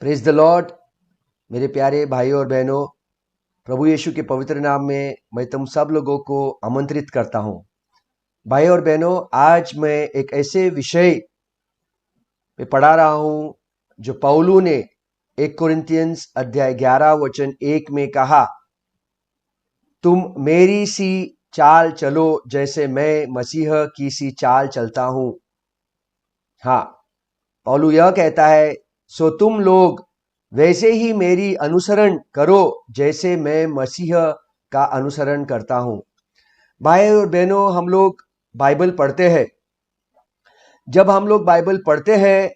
Praise the Lord. मेरे प्यारे भाइयों और बहनों, प्रभु यीशु के पवित्र नाम में मैं तुम सब लोगों को आमंत्रित करता हूं। भाइयों और बहनों, आज मैं एक ऐसे विषय पे पढ़ा रहा हूं जो पौलू ने 1 कोरिन्थियंस अध्याय 11 वचन 1 में कहा, तुम मेरी सी चाल चलो जैसे मैं मसीह की सी चाल चलता हूं। हाँ, पौलू यह कहता है, सो तुम लोग वैसे ही मेरी अनुसरण करो जैसे मैं मसीह का अनुसरण करता हूं। भाई और बहनों, हम लोग बाइबल पढ़ते हैं। जब हम लोग बाइबल पढ़ते हैं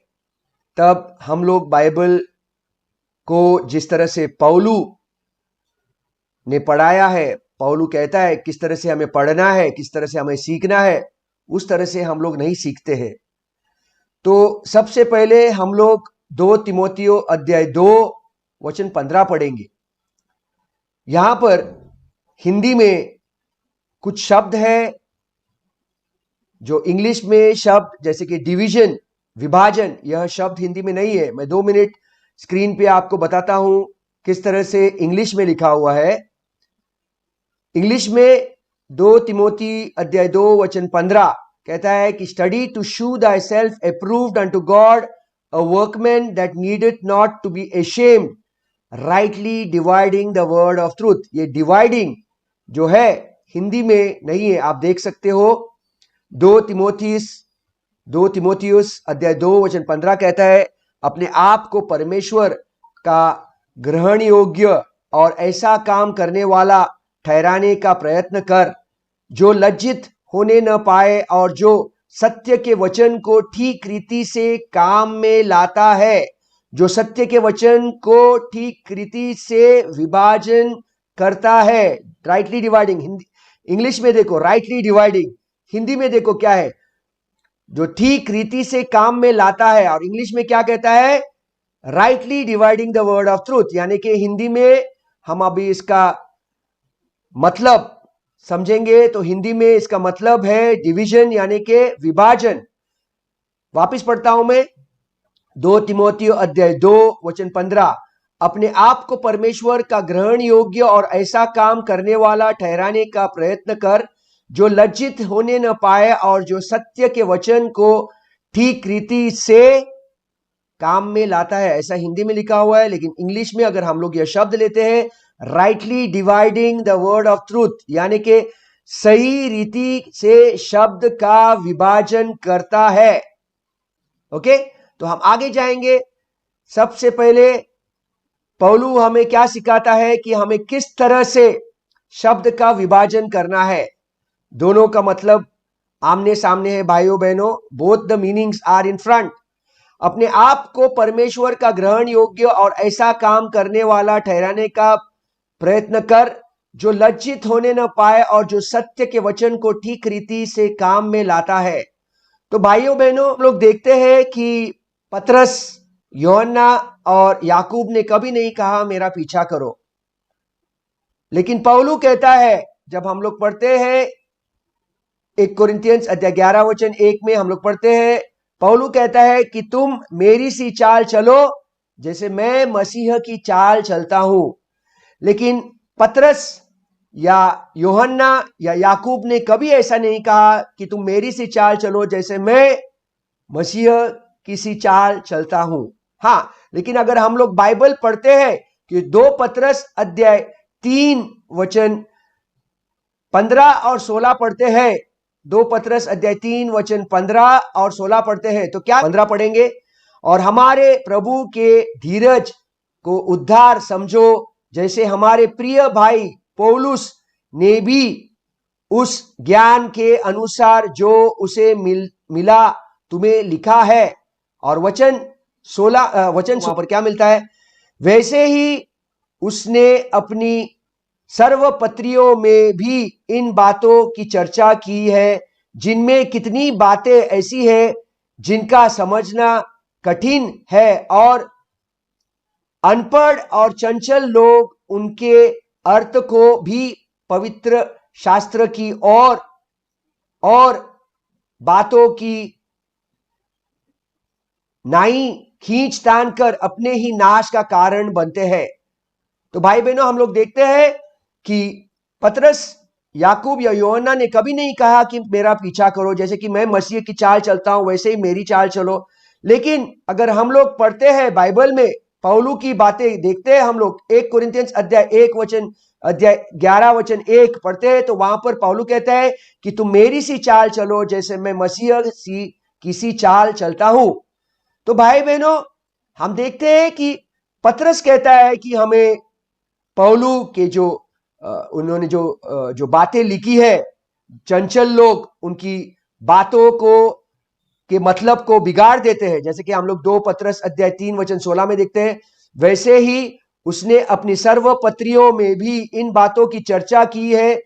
तब हम लोग बाइबल को जिस तरह से पौलू ने पढ़ाया है, पौलू कहता है किस तरह से हमें पढ़ना है, किस तरह से हमें सीखना है, उस तरह से हम लोग नहीं सीखते हैं। तो सबसे पहले हम लोग 2 तिमोथियो अध्याय 2 वचन 15 पढ़ेंगे। यहां पर हिंदी में कुछ शब्द है जो इंग्लिश में शब्द जैसे कि डिवीजन, विभाजन, यह शब्द हिंदी में नहीं है। मैं 2 मिनट स्क्रीन पे आपको बताता हूं किस तरह से इंग्लिश में लिखा हुआ है। इंग्लिश में 2 तिमोथी अध्याय 2 वचन 15 कहता है कि study to shew thyself approved unto God, a workman that needed not to be ashamed, rightly dividing the word of truth. ये डिवाइडिंग जो है हिंदी में नहीं है, आप देख सकते हो। 2 तिमोथियुस अध्याय 2 वचन 15 कहता है, अपने आप को परमेश्वर का ग्रहण योग्य और ऐसा काम करने वाला ठहराने का प्रयत्न कर जो लज्जित होने न पाए और जो सत्य के वचन को ठीक रीति से काम में लाता है, जो सत्य के वचन को ठीक रीति से विभाजन करता है। राइटली डिवाइडिंग, हिंदी इंग्लिश में देखो राइटली डिवाइडिंग, हिंदी में देखो क्या है, जो ठीक रीति से काम में लाता है। और इंग्लिश में क्या कहता है, rightly dividing the word of truth. यानी कि हिंदी में हम अभी इसका मतलब समझेंगे तो हिंदी में इसका मतलब है डिवीजन, यानी कि विभाजन। वापिस पढ़ता हूं मैं 2 तिमोथियो अध्याय 2 वचन 15, अपने आप को परमेश्वर का ग्रहण योग्य और ऐसा काम करने वाला ठहराने का प्रयत्न कर जो लज्जित होने न पाए और जो सत्य के वचन को ठीक रीति से काम में लाता है। ऐसा हिंदी में लिखा हुआ है, लेकिन इंग्लिश में अगर हम लोग यह शब्द लेते हैं, rightly dividing the word of truth, यानी कि सही रीति से शब्द का विभाजन करता है। ओके, तो हम आगे जाएंगे। सबसे पहले पौलू हमें क्या सिखाता है कि हमें किस तरह से शब्द का विभाजन करना है। दोनों का मतलब आमने सामने है भाइयों बहनों, both the meanings are in front. अपने आप को परमेश्वर का ग्रहण योग्य और ऐसा काम करने वाला ठहराने का प्रयत्न कर जो लज्जित होने न पाए और जो सत्य के वचन को ठीक रीति से काम में लाता है। तो भाइयों बहनों, हम लोग देखते हैं कि पतरस, यूहन्ना और याकूब ने कभी नहीं कहा मेरा पीछा करो, लेकिन पौलू कहता है, जब हम लोग पढ़ते हैं 1 कोरिन्थियंस अध्याय 11 वचन 1 में हम लोग पढ़ते हैं, पौलू कहता है कि तुम मेरी सी चाल चलो जैसे मैं मसीह की चाल चलता हूं। लेकिन पतरस या यूहन्ना या याकूब ने कभी ऐसा नहीं कहा कि तुम मेरी सी चाल चलो जैसे मैं मसीह की सी चाल चलता हूं। हाँ, लेकिन अगर हम लोग बाइबल पढ़ते हैं कि 2 पतरस अध्याय 3 वचन 15 और 16 पढ़ते हैं, 2 पतरस अध्याय 3 वचन 15 और 16 पढ़ते हैं, तो क्या 15 पढ़ेंगे, और हमारे प्रभु के धीरज को उद्धार समझो जैसे हमारे प्रिय भाई पौलुस ने भी उस ज्ञान के अनुसार जो उसे मिला तुम्हें लिखा है। और वचन 16 पर क्या मिलता है, वैसे ही उसने अपनी सर्वपत्रियों में भी इन बातों की चर्चा की है, जिनमें कितनी बातें ऐसी है जिनका समझना कठिन है और अनपढ़ और चंचल लोग उनके अर्थ को भी पवित्र शास्त्र की और बातों की नाई खींच तान कर अपने ही नाश का कारण बनते हैं। तो भाई बहनों, हम लोग देखते हैं कि पतरस, याकूब या यूहन्ना ने कभी नहीं कहा कि मेरा पीछा करो, जैसे कि मैं मसीह की चाल चलता हूं वैसे ही मेरी चाल चलो। लेकिन अगर हम लोग पढ़ते हैं बाइबल में, पौलू की बातें देखते हैं, हम लोग 1 कुरिन्थियंस अध्याय 11 वचन 1 पढ़ते हैं, तो वहां पर पौलू कहता है कि तुम मेरी सी चाल चलो जैसे मैं मसीह किसी चाल चलता हूं। तो भाई बहनों, हम देखते हैं कि पतरस कहता है कि हमें पौलू के उन्होंने जो बातें लिखी है, चंचल लोग उनकी बातों को के मतलब को बिगाड़ देते हैं, जैसे कि हम लोग 2 पतरस अध्याय 3 वचन 16 में देखते हैं। वैसे ही उसने अपनी सर्व पत्रियों में भी इन बातों की चर्चा की है,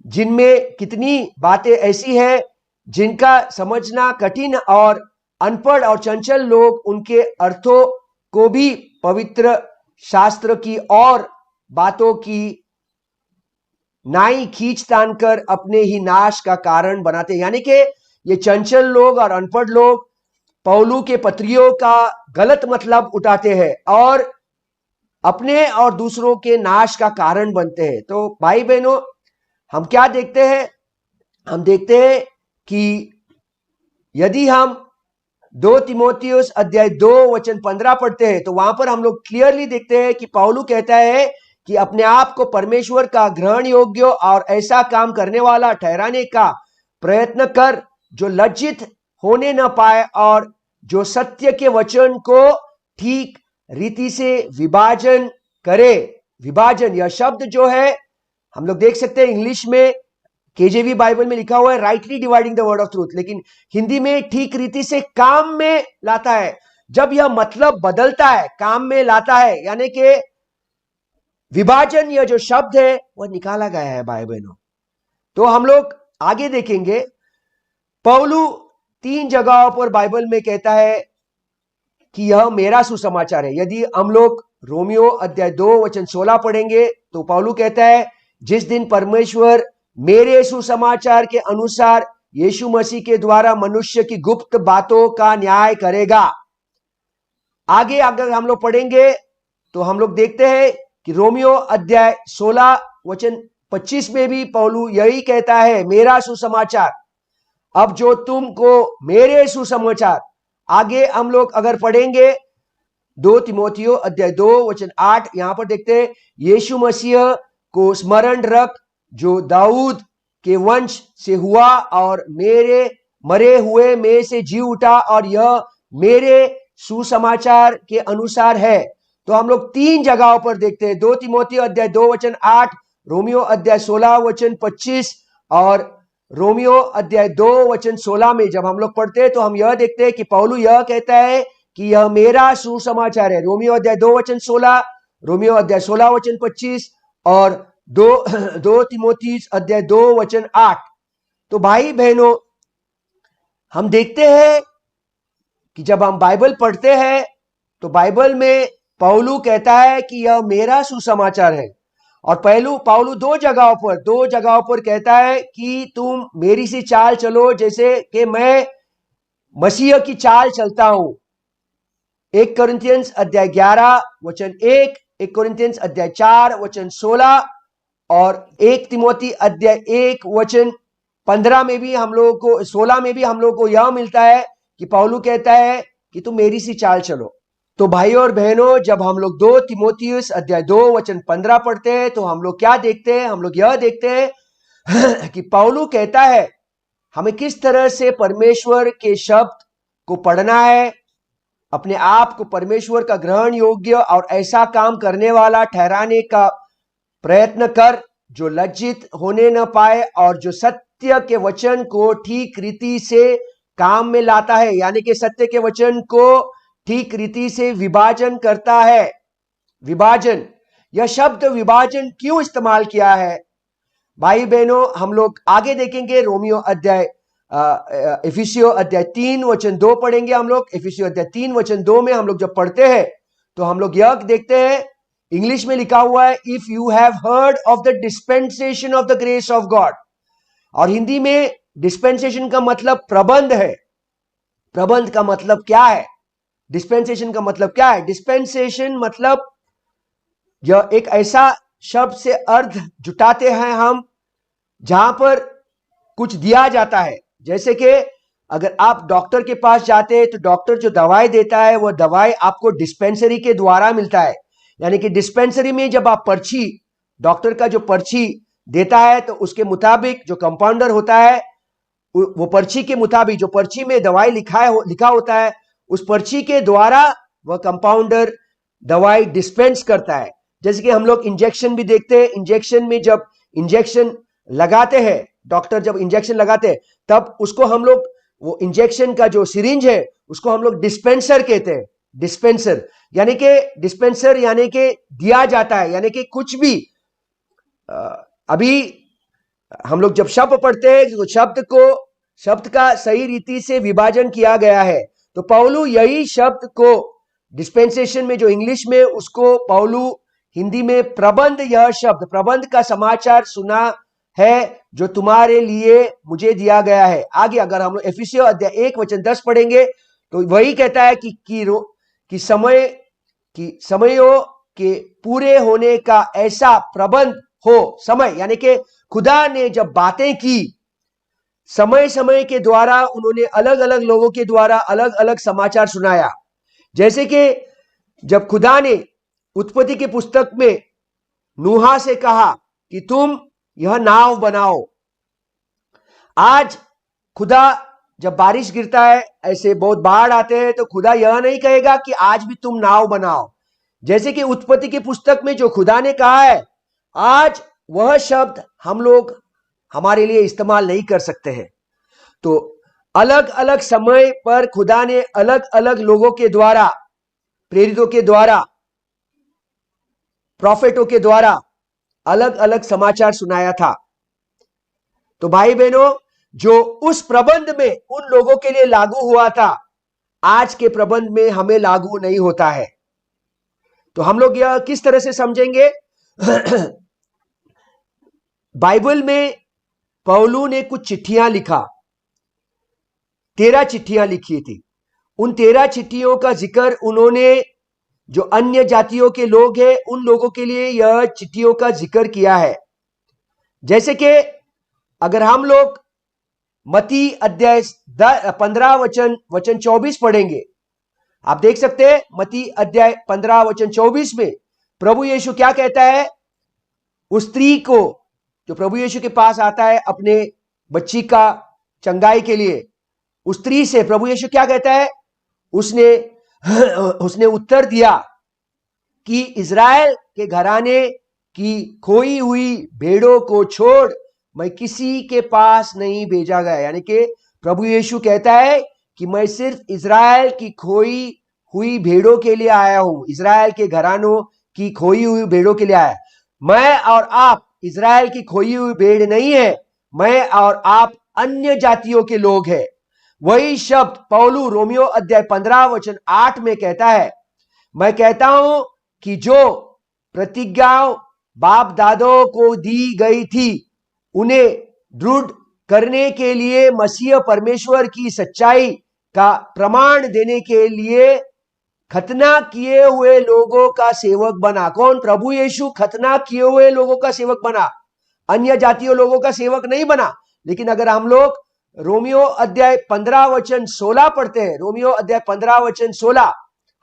जिनमें कितनी बातें ऐसी है जिनका समझना कठिन और अनपढ़ और चंचल लोग उनके अर्थों को भी पवित्र शास्त्र की और बातों की नाई खींच तान कर अपने ही नाश का कारण बनाते हैं। यानी कि ये चंचल लोग और अनपढ़ लोग पौलू के पत्रियों का गलत मतलब उठाते हैं और अपने और दूसरों के नाश का कारण बनते हैं। तो भाई बहनों, हम क्या देखते हैं? हम देखते हैं कि यदि हम 2 तीमुथियुस अध्याय 2 वचन 15 पढ़ते हैं, तो वहां पर हम लोग क्लियरली देखते हैं कि पौलू कहता है कि अपने आप को परमेश्वर का ग्रहण योग्य और ऐसा काम करने वाला ठहराने का प्रयत्न कर जो लज्जित होने न पाए और जो सत्य के वचन को ठीक रीति से विभाजन करे। विभाजन, यह शब्द जो है हम लोग देख सकते हैं इंग्लिश में केजेवी बाइबल में लिखा हुआ है rightly dividing the word of truth, लेकिन हिंदी में ठीक रीति से काम में लाता है। जब यह मतलब बदलता है, काम में लाता है, यानी कि विभाजन, यह जो शब्द है वह निकाला गया है भाई बहनों। तो हम लोग आगे देखेंगे, पौलू 3 जगहों पर बाइबल में कहता है कि यह मेरा सुसमाचार है। यदि हम लोग रोमियो अध्याय 2 वचन 16 पढ़ेंगे, तो पौलू कहता है जिस दिन परमेश्वर मेरे सुसमाचार के अनुसार यीशु मसीह के द्वारा मनुष्य की गुप्त बातों का न्याय करेगा। आगे अगर हम लोग पढ़ेंगे तो हम लोग देखते हैं कि रोमियो अध्याय 16 वचन 25 में भी पौलू यही कहता है, मेरा सुसमाचार। अब जो तुमको मेरे सुसमाचार, आगे हम लोग अगर पढ़ेंगे 2 तीमुथियो अध्याय 2 वचन 8, यहां पर देखते हैं यीशु मसीह को स्मरण रख जो दाऊद के वंश से हुआ और मेरे मरे हुए में से जी उठा, और यह मेरे सुसमाचार के अनुसार है। तो हम लोग 3 जगहों पर देखते हैं, 2 तीमुथियो अध्याय 2 वचन 8, रोमियो अध्याय 16 वचन 25 और रोमियो अध्याय 2 वचन 16 में जब हम लोग पढ़ते हैं तो हम यह देखते हैं कि पौलू यह कहता है कि यह मेरा सुसमाचार है। रोमियो अध्याय 2 वचन 16, रोमियो अध्याय 16 वचन 25 और 2 तीमुथियुस अध्याय 2 वचन 8। तो भाई बहनों, हम देखते हैं कि जब हम बाइबल पढ़ते हैं तो बाइबल में पौलू कहता है कि यह मेरा सुसमाचार है, और पौलू 2 जगहों पर कहता है कि तुम मेरी सी चाल चलो जैसे कि मैं मसीह की चाल चलता हूं। 1 कुरिन्थियंस अध्याय 11 वचन 1, 1 कुरिन्थियंस अध्याय 4 वचन 16 और 1 तीमुथि अध्याय 1 वचन 15 में भी हम लोगों को, 16 में भी हम लोगों को यह मिलता है कि पौलू कहता है कि तुम मेरी सी चाल चलो। तो भाई और बहनों, जब हम लोग 2 तीमुथियुस अध्याय 2 वचन 15 पढ़ते हैं तो हम लोग क्या देखते हैं? हम लोग यह देखते हैं कि पौलू कहता है हमें किस तरह से परमेश्वर के शब्द को पढ़ना है, अपने आप को परमेश्वर का ग्रहण योग्य और ऐसा काम करने वाला ठहराने का प्रयत्न कर जो लज्जित होने न पाए और जो सत्य के वचन को ठीक रीति से काम में लाता है, यानी कि सत्य के वचन को ठीक रीति से विभाजन करता है। विभाजन, यह शब्द विभाजन क्यों इस्तेमाल किया है भाई बहनों? हम लोग आगे देखेंगे, रोमियो अध्याय इफिसियो अध्याय 3 वचन 2 पढ़ेंगे हम लोग। इफिसियो अध्याय 3 वचन 2 में हम लोग जब पढ़ते हैं तो हम लोग यह देखते हैं, इंग्लिश में लिखा हुआ है if you have heard of the dispensation of the grace of God, और हिंदी में डिस्पेंसेशन का मतलब प्रबंध है। प्रबंध का मतलब क्या है? डिस्पेंसेशन का मतलब क्या है? डिस्पेंसेशन मतलब यह एक ऐसा शब्द से अर्थ जुटाते हैं हम जहां पर कुछ दिया जाता है। जैसे कि अगर आप डॉक्टर के पास जाते हैं तो डॉक्टर जो दवाई देता है वह दवाई आपको डिस्पेंसरी के द्वारा मिलता है। यानी कि डिस्पेंसरी में जब आप पर्ची, डॉक्टर का जो पर्ची देता है तो उसके मुताबिक जो कंपाउंडर होता है वो पर्ची के मुताबिक, जो पर्ची में दवाई लिखा होता है उस पर्ची के द्वारा वह कंपाउंडर दवाई डिस्पेंस करता है। जैसे कि हम लोग इंजेक्शन भी देखते हैं, इंजेक्शन में जब इंजेक्शन लगाते हैं, डॉक्टर जब इंजेक्शन लगाते हैं तब उसको हम लोग, वो इंजेक्शन का जो सिरिंज है उसको हम लोग डिस्पेंसर कहते हैं। डिस्पेंसर यानी कि डिस्पेंसर यानी कि दिया जाता है, यानी कि कुछ भी। अभी हम लोग जब शब्द पढ़ते हैं तो शब्द का सही रीति से विभाजन किया गया है। तो पौलू यही शब्द को डिस्पेंसेशन में जो इंग्लिश में, उसको पौलू हिंदी में प्रबंध, यह शब्द प्रबंध का समाचार सुना है जो तुम्हारे लिए मुझे दिया गया है। आगे अगर हम लोग एफिसियों अध्याय 1:10 पढ़ेंगे तो वही कहता है कि समयों के पूरे होने का ऐसा प्रबंध हो। समय यानी कि खुदा ने जब बातें की, समय समय के द्वारा उन्होंने अलग अलग लोगों के द्वारा अलग अलग समाचार सुनाया। जैसे कि जब खुदा ने उत्पत्ति की पुस्तक में नूहा से कहा कि तुम यह नाव बनाओ। आज खुदा जब बारिश गिरता है, ऐसे बहुत बाढ़ आते हैं, तो खुदा यह नहीं कहेगा कि आज भी तुम नाव बनाओ। जैसे कि उत्पत्ति की पुस्तक में जो खुदा ने कहा है, आज वह शब्द हम लोग हमारे लिए इस्तेमाल नहीं कर सकते हैं। तो अलग अलग समय पर खुदा ने अलग अलग लोगों के द्वारा, प्रेरितों के द्वारा, प्रॉफिटों के द्वारा अलग अलग समाचार सुनाया था। तो भाई बहनों, जो उस प्रबंध में उन लोगों के लिए लागू हुआ था, आज के प्रबंध में हमें लागू नहीं होता है। तो हम लोग यह किस तरह से समझेंगे? बाइबल में पौलू ने कुछ चिट्ठियां लिखा, 13 चिट्ठियां लिखी थी। उन 13 चिट्ठियों का जिक्र उन्होंने जो अन्य जातियों के लोग हैं उन लोगों के लिए यह चिट्ठियों का जिक्र किया है। जैसे कि अगर हम लोग मत्ती अध्याय 15 वचन 24 पढ़ेंगे, आप देख सकते हैं मत्ती अध्याय 15 वचन 24 में प्रभु यीशु क्या कहता है उस स्त्री को जो प्रभु यीशु के पास आता है अपने बच्ची का चंगाई के लिए। उस स्त्री से प्रभु यीशु क्या कहता है? उसने उत्तर दिया कि इज़राइल के घराने की खोई हुई भेड़ों को छोड़ मैं किसी के पास नहीं भेजा गया। यानी कि प्रभु यीशु कहता है कि मैं सिर्फ इज़राइल की खोई हुई भेड़ों के लिए आया हूं, इज़राइल के घरानों की खोई हुई भेड़ों के लिए आया। मैं और आप इज़राइल की खोई हुई भेड़ नहीं है, मैं और आप अन्य जातियों के लोग हैं। वही शब्द पौलू रोमियो अध्याय 15 वचन 8 में कहता है, मैं कहता हूं कि जो प्रतिज्ञाओं बाप दादों को दी गई थी उन्हें दृढ़ करने के लिए मसीह परमेश्वर की सच्चाई का प्रमाण देने के लिए खतना किए हुए लोगों का सेवक बना। कौन? प्रभु यीशु खतना किए हुए लोगों का सेवक बना, अन्य जातीय लोगों का सेवक नहीं बना। लेकिन अगर हम लोग रोमियो अध्याय 15 वचन 16 पढ़ते हैं, रोमियो अध्याय 15 वचन 16,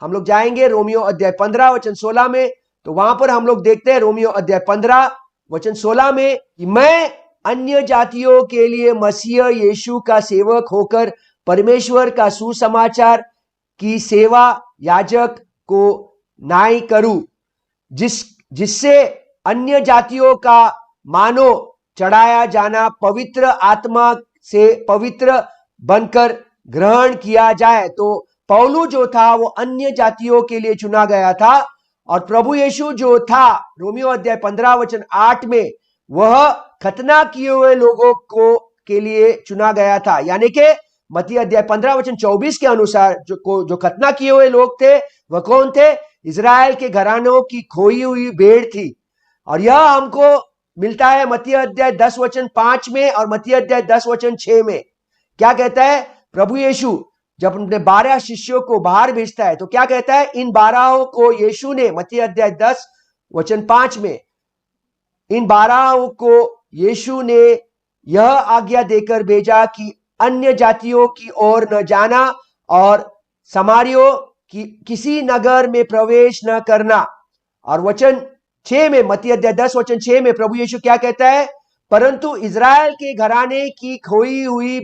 हम लोग जाएंगे रोमियो अध्याय 15 वचन 16 में, तो वहां पर हम लोग देखते हैं रोमियो अध्याय 15 वचन 16 में कि मैं अन्य जातियों के लिए मसीह यीशु का सेवक होकर परमेश्वर का सुसमाचार की सेवा याजक को नाई करूं, जिससे अन्य जातियों का मानो चढ़ाया जाना पवित्र आत्मा से पवित्र बनकर ग्रहण किया जाए। तो पौलू जो था वो अन्य जातियों के लिए चुना गया था, और प्रभु यीशु जो था रोमियो अध्याय 15 वचन 8 में वह खतना किए हुए लोगों को के लिए चुना गया था। यानी कि मत्ती अध्याय 15 वचन 24 के अनुसार जो खतना किए हुए लोग थे वह कौन थे? इज़राइल के घरानों की खोई हुई भेड़ थी। और यह हमको मिलता है मत्ती अध्याय 10 वचन 5 में और मत्ती अध्याय 10 वचन 6 में। क्या कहता है? प्रभु यीशु जब अपने 12 शिष्यों को बाहर भेजता है तो क्या कहता है? इन 12 को यीशु ने, मत्ती अध्याय 10 वचन 5 में, इन 12 को यीशु ने यह आज्ञा देकर भेजा कि अन्य जातियों की ओर न जाना और समारियों की किसी नगर में प्रवेश न करना। और वचन 6 में, मत्ती अध्याय 10 वचन 6 में प्रभु यीशु क्या कहता है? परंतु इज़राइल के घराने की खोई हुई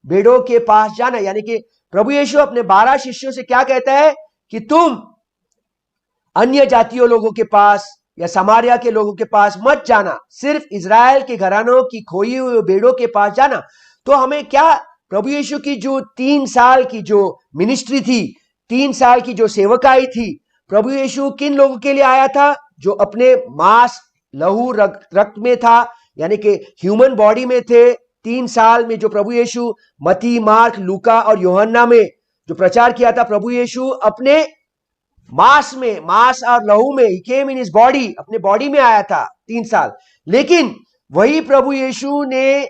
भेड़ों के पास जाना। यानी कि प्रभु यीशु अपने 12 शिष्यों से क्या कहता है कि तुम अन्य जातियों लोगों के पास या समारिया के लोगों के पास मत जाना, सिर्फ इज़राइल के घरानों की खोई हुई भेड़ों के पास जाना। तो हमें क्या, प्रभु यीशु की जो 3 साल की जो मिनिस्ट्री थी, 3 साल की जो सेवकाई थी, प्रभु यीशु किन लोगों के लिए आया था? जो अपने मांस लहू रक्त में था, यानी कि ह्यूमन बॉडी में थे। 3 साल में जो प्रभु यीशु मत्ती, मार्क, लूका और यूहन्ना में जो प्रचार किया था, प्रभु यीशु अपने मांस और लहू में, ही केम इन हिज बॉडी, अपने बॉडी में आया था 3 साल। लेकिन वही प्रभु यीशु ने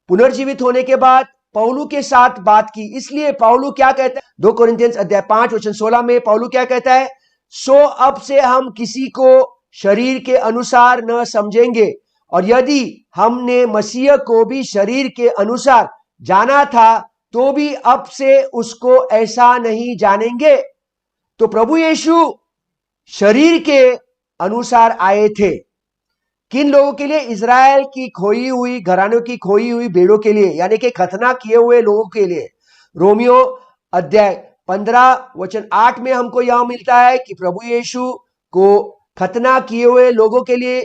पुनर्जीवित होने के बाद पौलू के साथ बात की। इसलिए पौलू क्या कहता है? 2 कोरिन्थियंस अध्याय 5 वचन 16 में पौलू क्या कहता है? सो अब से हम किसी को शरीर के अनुसार न समझेंगे, और यदि हमने मसीह को भी शरीर के अनुसार जाना था तो भी अब से उसको ऐसा नहीं जानेंगे। तो प्रभु यीशु शरीर के अनुसार आए थे। किन लोगों के लिए? इज़राइल की खोई हुई घरानों की खोई हुई भेड़ों के लिए, यानी कि खतना किए हुए लोगों के लिए। रोमियो अध्याय 15 वचन 8 में हमको यह मिलता है कि प्रभु यीशु को खतना किए हुए लोगों के लिए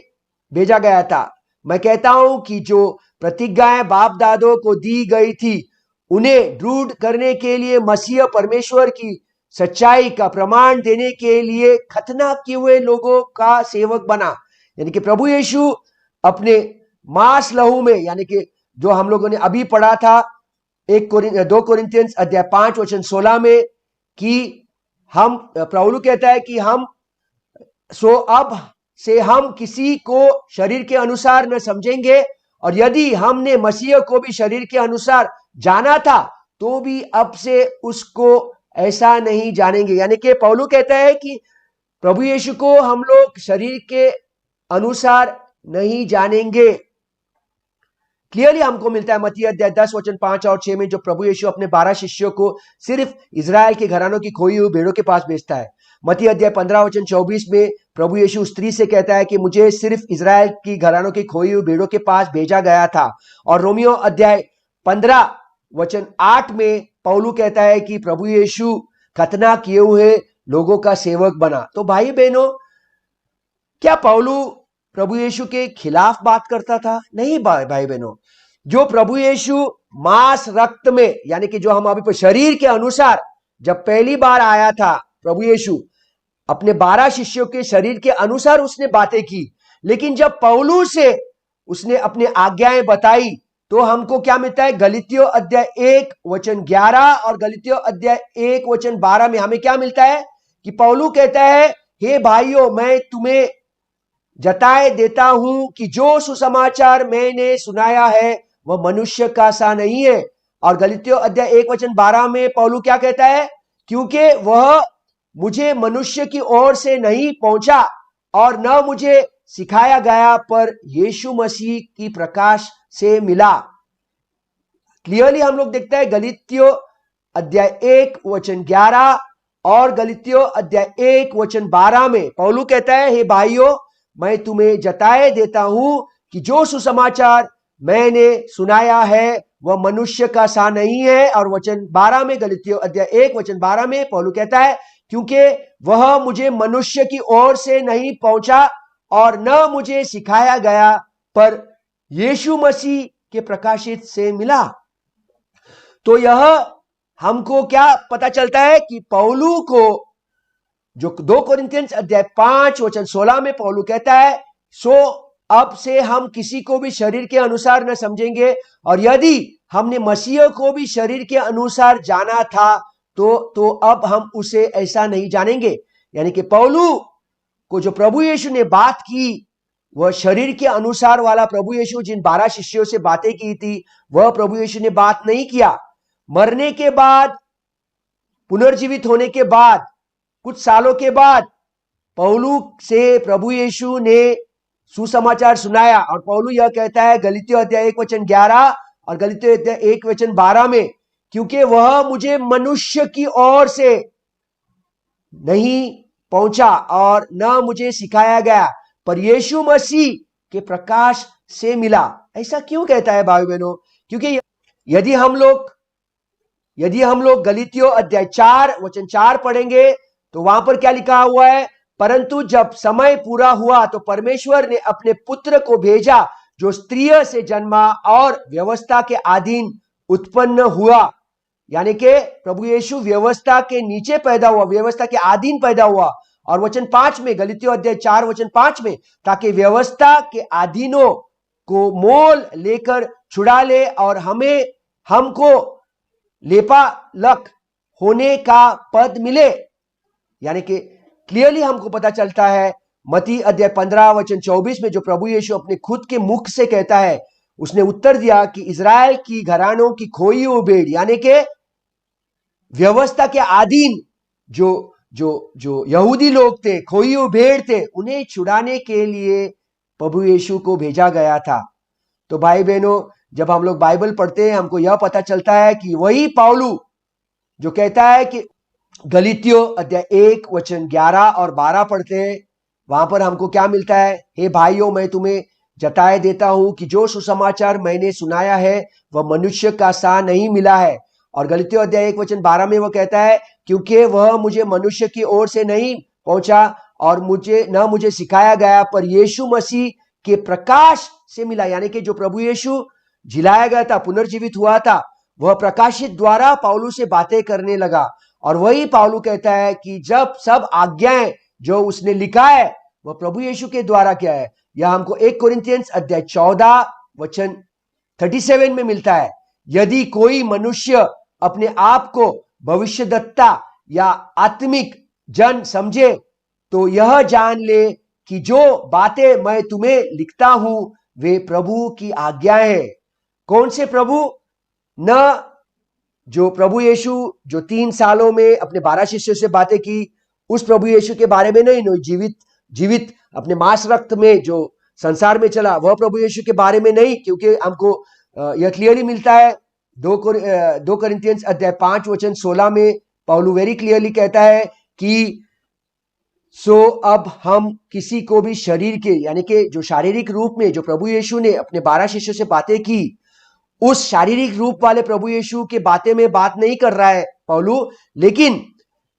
भेजा गया था। मैं कहता हूं कि जो प्रतिज्ञाएं बाप दादों को दी गई थी, उन्हें दृढ़ करने के लिए मसीह परमेश्वर की सच्चाई का प्रमाण देने के लिए खतना किए हुए लोगों का सेवक बना। यानी कि प्रभु यीशु अपने मांस लहू में, यानी कि जो हम लोगों ने अभी पढ़ा था 2 कोरिन्थियंस अध्याय 5 वचन 16 में, कि हम, पौलू कहता है कि हम अब से हम किसी को शरीर के अनुसार न समझेंगे, और यदि हमने मसीह को भी शरीर के अनुसार जाना था तो भी अब से उसको ऐसा नहीं जानेंगे। यानी कि पौलू कहता है कि प्रभु यीशु को हम लोग शरीर के अनुसार नहीं जानेंगे। क्लियरली हमको मिलता है मत्ती अध्याय 10 वचन 5 और 6 में, जो प्रभु यीशु अपने 12 शिष्यों को सिर्फ इज़राइल के घरानों की खोई हुई भेड़ों के पास भेजता है। मत्ती अध्याय 15 वचन 24 में प्रभु यीशु स्त्री से कहता है कि मुझे सिर्फ इज़राइल की घरानों की खोई हुई भेड़ों के पास भेजा गया था। और रोमियो अध्याय 15 वचन 8 में पौलू कहता है कि प्रभु यीशु खतना किए हुए लोगों का सेवक बना। तो भाई बहनों, क्या पौलू प्रभु यीशु के खिलाफ बात करता था? नहीं भाई बहनों, जो प्रभु यीशु मांस रक्त में, यानी कि जो हम अभी शरीर के अनुसार जब पहली बार आया था, प्रभु यीशु अपने 12 शिष्यों के शरीर के अनुसार उसने बातें की। लेकिन जब पौलू से उसने अपनी आज्ञाएं बताई तो हमको क्या मिलता है? गलातियों अध्याय 1 वचन 11 और गलातियों अध्याय 1 वचन 12 में हमें क्या मिलता है कि पौलू कहता है, हे भाइयों, मैं तुम्हें जताए देता हूं कि जो सुसमाचार मैंने सुनाया है वह मनुष्य का सा नहीं है। और गलातियों अध्याय 1 वचन 12 में पौलू क्या कहता है? क्योंकि वह मुझे मनुष्य की ओर से नहीं पहुंचा और न मुझे सिखाया गया, पर यीशु मसीह की प्रकाश से मिला। क्लियरली हम लोग देखते हैं गलातियों अध्याय 1 वचन 11 और गलातियों अध्याय 1 वचन 12 में पौलू कहता है, हे भाइयों, मैं तुम्हें जताए देता हूं कि जो सुसमाचार मैंने सुनाया है वह मनुष्य का सा नहीं है। और वचन 12 में, गलातियों अध्याय 1 वचन 12 में पौलू कहता है, क्योंकि वह मुझे मनुष्य की ओर से नहीं पहुंचा और न मुझे सिखाया गया, पर यीशु मसीह के प्रकाशित से मिला। तो यह हमको क्या पता चलता है कि पौलू को, जो 2 कोरिन्थियंस अध्याय 5 वचन 16 में पौलू कहता है, सो अब से हम किसी को भी शरीर के अनुसार न समझेंगे, और यदि हमने मसीह को भी शरीर के अनुसार जाना था तो अब हम उसे ऐसा नहीं जानेंगे। यानी कि पौलू को जो प्रभु यीशु ने बात की वह शरीर के अनुसार वाला प्रभु यीशु जिन 12 शिष्यों से बातें की थी वह प्रभु यीशु ने बात नहीं किया। मरने के बाद पुनर्जीवित होने के बाद, कुछ सालों के बाद पौलू से प्रभु यीशु ने सुसमाचार सुनाया। और पौलू यह कहता है गलीतियों अध्याय 1:11 और गलीतियों अध्याय 1:12 में, क्योंकि वह मुझे मनुष्य की ओर से नहीं पहुंचा और न मुझे सिखाया गया, पर यीशु मसीह के प्रकाश से मिला। ऐसा क्यों कहता है भाई बहनों? क्योंकि यदि हम लोग गलीतियों अध्याय 4:4 पढ़ेंगे तो वहां पर क्या लिखा हुआ है? परंतु जब समय पूरा हुआ तो परमेश्वर ने अपने पुत्र को भेजा, जो स्त्रियों से जन्मा और व्यवस्था के अधीन उत्पन्न हुआ। यानी कि प्रभु यीशु व्यवस्था के नीचे पैदा हुआ, व्यवस्था के अधीन पैदा हुआ। और वचन 5 में, गलीतियों अध्याय 4:5 में, ताकि व्यवस्था के अधीनों को मोल लेकर छुड़ा ले और हमको लेपालक होने का पद मिले। यानी कि क्लियरली हमको पता चलता है मत्ती अध्याय 15:24 में, जो प्रभु यीशु अपने खुद के मुख से कहता है, उसने उत्तर दिया कि इजराइल की घरानों की खोई हुई भेड़, यानी कि व्यवस्था के अधीन जो यहूदी लोग थे, खोई हुई भेड़ थे, उन्हें छुड़ाने के लिए प्रभु यीशु को भेजा गया था। तो भाई बहनों, जब हम लोग बाइबल पढ़ते हैं हमको यह पता चलता है कि वही पौलू जो कहता है कि गलीतियों अध्याय 1:11 और 12 पढ़ते हैं, वहां पर हमको क्या मिलता है? हे भाइयों, मैं तुम्हें जताए देता हूं कि जो सुसमाचार मैंने सुनाया है वह मनुष्य का सा नहीं मिला है। और गलीतियों अध्याय 1:12 में वह कहता है, क्योंकि वह मुझे मनुष्य की ओर से नहीं पहुंचा और मुझे सिखाया गया, पर यीशु मसीह के प्रकाश से मिला। यानी कि जो प्रभु यीशु जिलाया गया था, पुनर्जीवित हुआ था, वह प्रकाशित द्वारा पौलू से बातें करने लगा। और वही पौलू कहता है कि जब सब आज्ञाएं जो उसने लिखा है वह प्रभु यीशु के द्वारा किया है। यह हमको 1 कोरिन्थियंस अध्याय 14:37 में मिलता है। यदि कोई मनुष्य अपने आप को भविष्यद्वक्ता या आत्मिक जन समझे तो यह जान ले कि जो बातें मैं तुम्हें लिखता हूं वे प्रभु की आज्ञाएं हैं। कौन से प्रभु? न जो प्रभु यीशु जो 3 सालों में अपने 12 शिष्यों से बातें की, उस प्रभु यीशु के बारे में नहीं, जीवित अपने मांस रक्त में जो संसार में चला वह प्रभु यीशु के बारे में नहीं, क्योंकि हमको यह क्लियरली मिलता है 2 कोरिन्थियंस अध्याय 5:16 में पौलू वेरी क्लियरली कहता है कि सो अब हम किसी को भी शरीर के, यानी कि जो शारीरिक रूप में जो प्रभु यीशु ने अपने 12 शिष्यों से बातें की, उस शारीरिक रूप वाले प्रभु यीशु के बातें में बात नहीं कर रहा है पौलू, लेकिन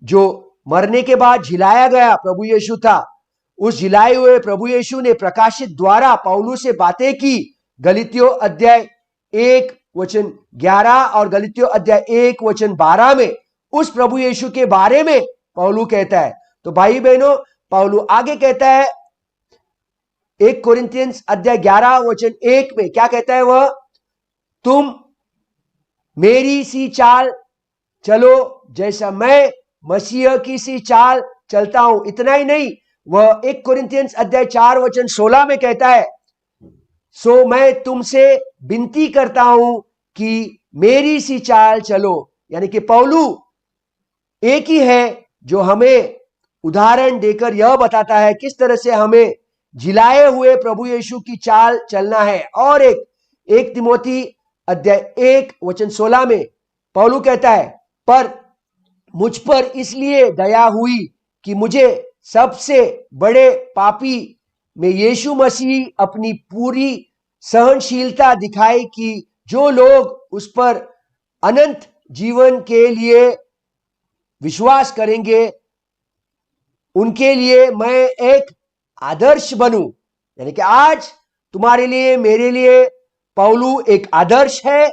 जो मरने के बाद झिलाया गया प्रभु यीशु था, उस झिलाए हुए प्रभु यीशु ने प्रकाशित द्वारा पौलू से बातें की। गलीतियों अध्याय 1:11 और गलीतियों अध्याय 1:12 में उस प्रभु यीशु के बारे में पौलू कहता है। तो भाई बहनों, पौलू आगे कहता है 1 कोरिन्थियंस अध्याय 11:1 में क्या कहता है वह? तुम मेरी सी चाल चलो जैसा मैं मसीह की सी चाल चलता हूं। इतना ही नहीं, वह 1 कोरिन्थियंस अध्याय 4:16 में कहता है, सो मैं तुमसे विनती करता हूं कि मेरी सी चाल चलो। यानी कि पौलू एक ही है जो हमें उदाहरण देकर यह बताता है किस तरह से हमें जिलाए हुए प्रभु यीशु की चाल चलना है। और 1 तिमोथी अध्याय 1:16 में पौलू कहता है, पर मुझ पर इसलिए दया हुई कि मुझे सबसे बड़े पापी में यीशु मसीह अपनी पूरी सहनशीलता दिखाई कि जो लोग उस पर अनंत जीवन के लिए विश्वास करेंगे उनके लिए मैं एक आदर्श बनूं। यानी कि आज तुम्हारे लिए, मेरे लिए पौलू एक आदर्श है।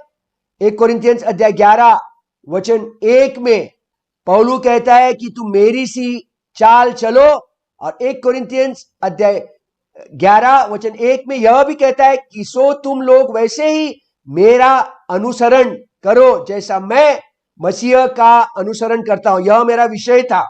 1 कोरिन्थियंस अध्याय 11:1 में पौलू कहता है कि तुम मेरी सी चाल चलो। और 1 कोरिन्थियंस अध्याय 11:1 में यह भी कहता है कि सो तुम लोग वैसे ही मेरा अनुसरण करो जैसा मैं मसीह का अनुसरण करता हूं। यह मेरा विषय था।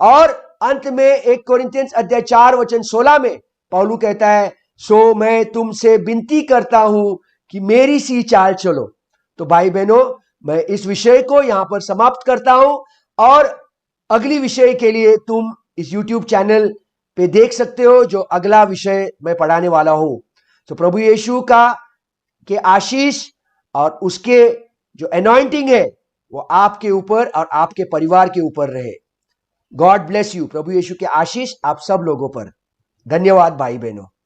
और अंत में 1 कोरिन्थियंस अध्याय 4:16 में पौलू कहता है, सो मैं तुमसे विनती करता हूं कि मेरी सी चाल चलो। तो भाई बहनों, मैं इस विषय को यहां पर समाप्त करता हूं। और अगली विषय के लिए तुम इस YouTube चैनल पे देख सकते हो जो अगला विषय मैं पढ़ाने वाला हूं। तो प्रभु यीशु का के आशीष और उसके जो अनॉइंटिंग है वो आपके ऊपर और आपके परिवार के ऊपर रहे। God bless you. प्रभु यीशु के आशीष आप सब लोगों पर। धन्यवाद भाई बहनों।